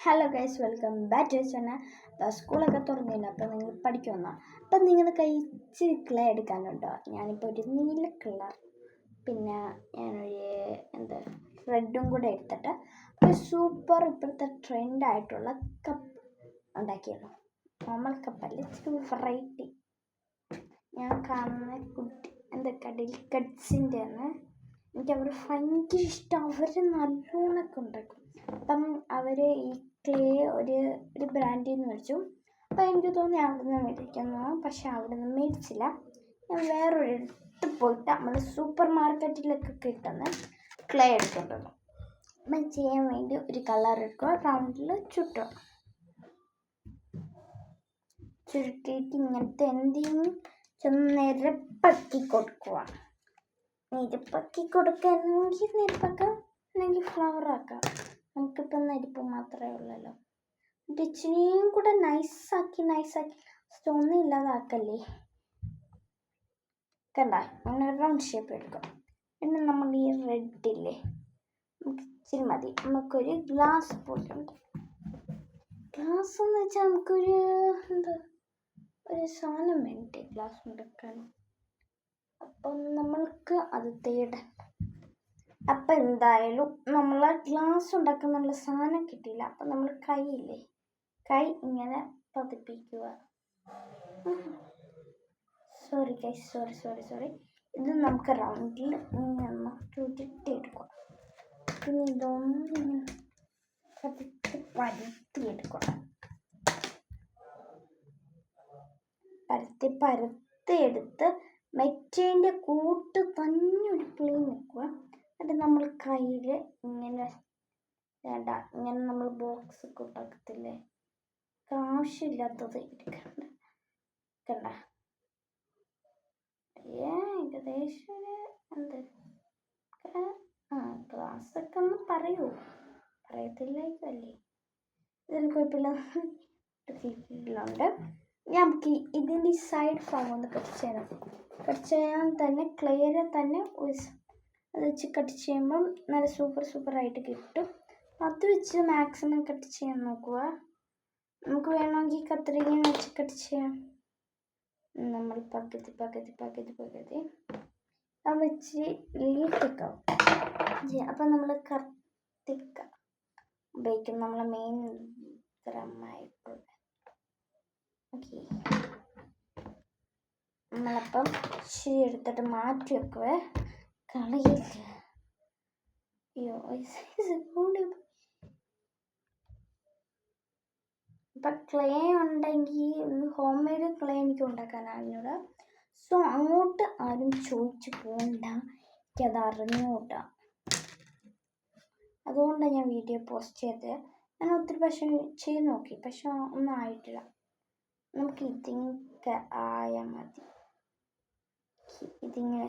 Hello guys, welcome back to channel. സ്കൂളൊക്കെ തുറന്നില്ല, അപ്പോൾ നിങ്ങൾ പഠിക്കുമെന്നോ? അപ്പം നിങ്ങൾ കഴിച്ച് ക്ലേ എടുക്കാനുണ്ടോ? ഞാനിപ്പോൾ ഒരു നീല കളർ, പിന്നെ ഞാനൊരു റെഡും കൂടെ എടുത്തിട്ട് ഒരു സൂപ്പർ ഇപ്പോഴത്തെ ട്രെൻഡായിട്ടുള്ള കപ്പ് ഉണ്ടാക്കിയല്ലോ. നോർമൽ കപ്പല്ല, ഇച്ചിരി വെറൈറ്റി. ഞാൻ കാണുന്ന കടയിൽ കട്സിൻ്റെ ആണ്. എനിക്ക് അവർ ഭയങ്കര ഇഷ്ടം. അവർ നല്ലോണമൊക്കെ ഉണ്ടാക്കും. അപ്പം അവർ ഈ ക്ലേ ഒരു ബ്രാൻഡിൽ നിന്ന് മേടിച്ചു. അപ്പം എനിക്ക് തോന്നി അവിടെ നിന്ന് മേടിക്കുന്നു, പക്ഷെ അവിടെ നിന്ന് മേടിച്ചില്ല. ഞാൻ വേറൊരിടത്ത് പോയിട്ട് നമ്മൾ സൂപ്പർ മാർക്കറ്റിലൊക്കെ കിട്ടുന്ന ക്ലേ എടുത്തിട്ടുണ്ട്. അപ്പം ചെയ്യാൻ വേണ്ടി ഒരു കളർ എടുക്കുക, റൗണ്ടിൽ ചുരുട്ടിയിട്ട് ഇങ്ങനത്തെ എന്തെങ്കിലും നിരപ്പാക്കി കൊടുക്കുക. നിരപ്പാക്കി കൊടുക്കുകയാണെങ്കിൽ നിരപ്പാക്കാം, അല്ലെങ്കിൽ ഫ്ലവർ ആക്കാം. നമുക്കിപ്പം നരിപ്പ് മാത്രമേ ഉള്ളല്ലോ. ഇച്ചിരിയും കൂടെ നൈസാക്കി ഒന്നും ഇല്ലാതാക്കല്ലേ. കണ്ട, അങ്ങനെ റൗണ്ട് ഷേപ്പ് എടുക്കും. പിന്നെ നമ്മൾ ഈ റെഡില്ലേ, നമുക്ക് ഇച്ചിരി മതി. നമുക്കൊരു ഗ്ലാസ് പോയിട്ടുണ്ട്. ഗ്ലാസ് എന്ന് വെച്ചാൽ നമുക്കൊരു ഒരു സാധനം വേണ്ടേ ഗ്ലാസ് ഉണ്ടാക്കാൻ. അപ്പം നമ്മൾക്ക് അത് തേടാൻ. അപ്പം എന്തായാലും നമ്മൾ ഗ്ലാസ് ഉണ്ടാക്കാനുള്ള സാധനം കിട്ടിയില്ല. അപ്പം നമ്മൾ കൈ ഇങ്ങനെ പതിപ്പിക്കുക. സോറി. ഇത് നമുക്ക് റൗണ്ടിൽ ഇങ്ങനെ ചുരുട്ടിയെടുക്കുക. പിന്നെ ഇതൊന്നിങ്ങനെ പരത്തിയെടുക്കുക. പരത്തിയെടുത്ത് മെറ്റേൻ്റെ കൂട്ട് തന്നെ ഒരു പ്ലെയിൻ വെക്കുക. എന്നിട്ട് നമ്മൾ കയ്യിൽ ഇങ്ങനെ നമ്മൾ ബോക്സ് ഒക്കെ ഉണ്ടാക്കത്തില്ലേ, ആവശ്യമില്ലാത്തത് എടുക്കണ്ട. കണ്ട, ഏകദേശം ക്ലാസ്സൊക്കെ ഒന്ന് പറയത്തില്ലായിരിക്കുമല്ലേ. ഇതിന് കുഴപ്പമില്ലുണ്ട്. നമുക്ക് ഇതിൻ്റെ സൈഡ് ഭാഗം ഒന്ന് കട്ട് ചെയ്യാൻ തന്നെ ക്ലിയറിൽ തന്നെ അത് വെച്ച് കട്ട് ചെയ്യുമ്പം നല്ല സൂപ്പറായിട്ട് കിട്ടും. അത് വെച്ച് മാക്സിമം കട്ട് ചെയ്യാൻ നോക്കുക. നമുക്ക് വേണമെങ്കിൽ കത്രികയും വെച്ച് കട്ട് ചെയ്യാം. നമ്മൾ പകുതി അത് വെച്ച് ലീറ്റിക്കാവും. അപ്പം നമ്മൾ കത്തിക്ക ഉപയോഗിക്കും, നമ്മളെ മെയിൻ ത്രമായിട്ടുള്ള. ഓക്കെ, നമ്മളപ്പം ശരി എടുത്തിട്ട് മാറ്റി വെക്കുവേ. കളിയില്ല. ഇപ്പം ക്ലേ ഉണ്ടെങ്കിൽ ഹോം മെയ്ഡ് ക്ലേ എനിക്ക് ഉണ്ടാക്കാൻ അറിഞ്ഞൂടാ. സോ അങ്ങോട്ട് ആരും ചോദിച്ചു പോകണ്ട, എനിക്കത് അറിഞ്ഞൂടാ. അതുകൊണ്ടാണ് ഞാൻ വീഡിയോ പോസ്റ്റ് ചെയ്തത്. ഞാൻ ഒത്തിരി പക്ഷേ ചെയ്ത് നോക്കി, പക്ഷെ ഒന്നും ആയിട്ടില്ല. നമുക്ക് ഇതിങ്ങനെ ആയാൽ മതി. ഇതിങ്ങനെ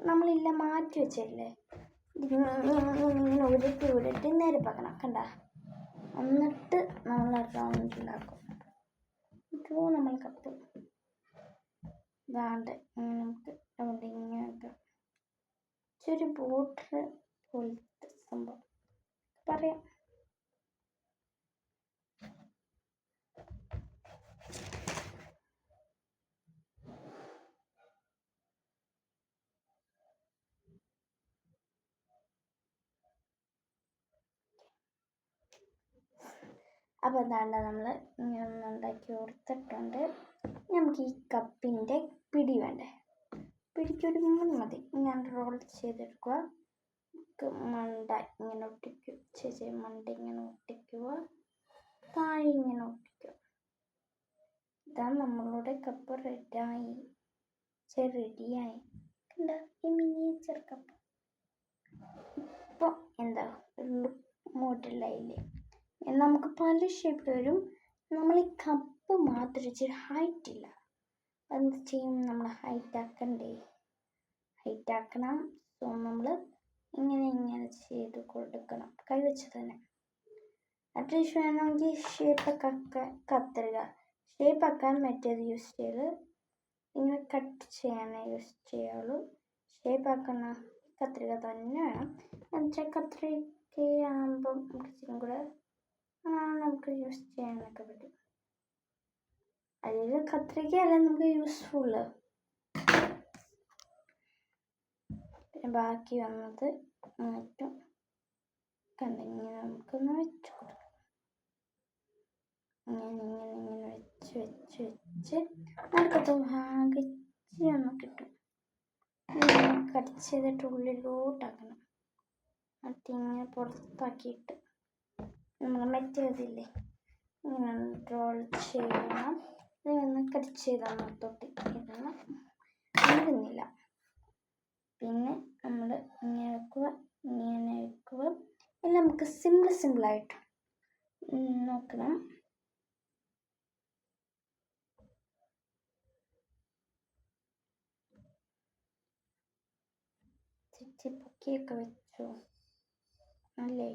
നമ്മളില്ല മാറ്റി വെച്ചല്ലേ, ഇതിങ്ങനെ ഉരുട്ടി നേരെ പക്കണം. കണ്ട, എന്നിട്ട് നമ്മൾ റൗണ്ടിലാക്കും. ഇപ്പോൾ നമ്മൾ കപ്പ് ഇതാണ്ട് നമുക്ക് റൗണ്ടിങ്ങനെ ആക്കാം. ഇച്ചൊരു ബോർഡർ പോലത്തെ സംഭവം പറയാം. അപ്പോൾ അതാണ്ട് നമ്മൾ ഇങ്ങനെ ഒന്നുണ്ടാക്കി കൊടുത്തിട്ടുണ്ട്. നമുക്ക് ഈ കപ്പിൻ്റെ പിടി വേണ്ടേ, പിടിക്കൊരു 3 മതി. ഞാൻ റോൾ ചെയ്തെടുക്കുക. മണ്ട ഇങ്ങനെ ഒട്ടിക്കുക, മണ്ട ഇങ്ങനെ ഒട്ടിക്കുക, താഴെ ഇങ്ങനെ ഒട്ടിക്കുക. ഇതാ നമ്മളുടെ കപ്പ് റെഡിയായി. കണ്ട, ഈ മിനിയേച്ചർ കപ്പ്. ഇപ്പോൾ ഒരു മോഡലായില്ലേ. നമുക്ക് പല ഷേപ്പ് വരും. നമ്മൾ ഈ കപ്പ് മാത്രം ഇച്ചിരി ഹൈറ്റ് ഇല്ല, എന്ത് ചെയ്യും, നമ്മൾ ഹൈറ്റ് ആക്കണം. സോ നമ്മൾ ഇങ്ങനെ ചെയ്ത് കൊടുക്കണം, കൈവച്ച് തന്നെ. അറ്റ്ലീസ്റ്റ് വേണമെങ്കിൽ കത്രിക ഷേപ്പാക്കാൻ മറ്റേത് യൂസ് ചെയ്ത് ഇങ്ങനെ കട്ട് ചെയ്യാനേ യൂസ് ചെയ്യുള്ളൂ. ഷേപ്പാക്കുന്ന കത്രിക തന്നെ വേണം. എന്നുവെച്ചാൽ കത്രിക ആകുമ്പം ഇച്ചിരി കൂടെ നമുക്ക് യൂസ് ചെയ്യാനൊക്കെ പറ്റും. അതിൽ കത്രികയല്ല നമുക്ക് യൂസ്ഫുള്ള്. പിന്നെ ബാക്കി വന്നത് ഏറ്റവും കണ്ടിങ്ങനെ നമുക്കൊന്ന് വെച്ച് കൊടുക്കാം. ഇങ്ങനെ വെച്ച് നമുക്കത് ഭാഗിച്ച് ഒന്ന് കിട്ടും. കട്ട് ചെയ്തിട്ട് ഉള്ളിലോട്ടാക്കണം. അതിങ്ങനെ പുറത്താക്കിയിട്ട് നമ്മൾ മെറ്റേതില്ലേ ഇങ്ങനെ റോൾ ചെയ്യണം. ഇതൊന്ന് കട്ട് ചെയ്താൽ മൊത്തത്തിൽ ഇതൊന്നും ഇരുന്നില്ല. പിന്നെ നമ്മൾ ഇങ്ങനെ വെക്കുക. എല്ലാം നമുക്ക് സിമ്പിളായിട്ട് നോക്കണം. പൊക്കിയൊക്കെ വെച്ചു നല്ലേ.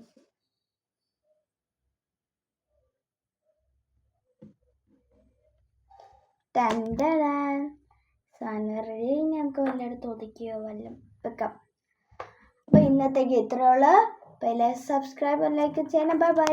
സാധനം റെഡി. നമുക്ക് വല്ലയിടത്ത് ഒതുക്കിയോ വല്ലതും വെക്കാം. അപ്പോൾ ഇന്നത്തേക്ക് ഇത്രയുള്ള. അപ്പോൾ എല്ലാവരും സബ്സ്ക്രൈബ് ലൈക്ക് ചെയ്യണം. Bye bye.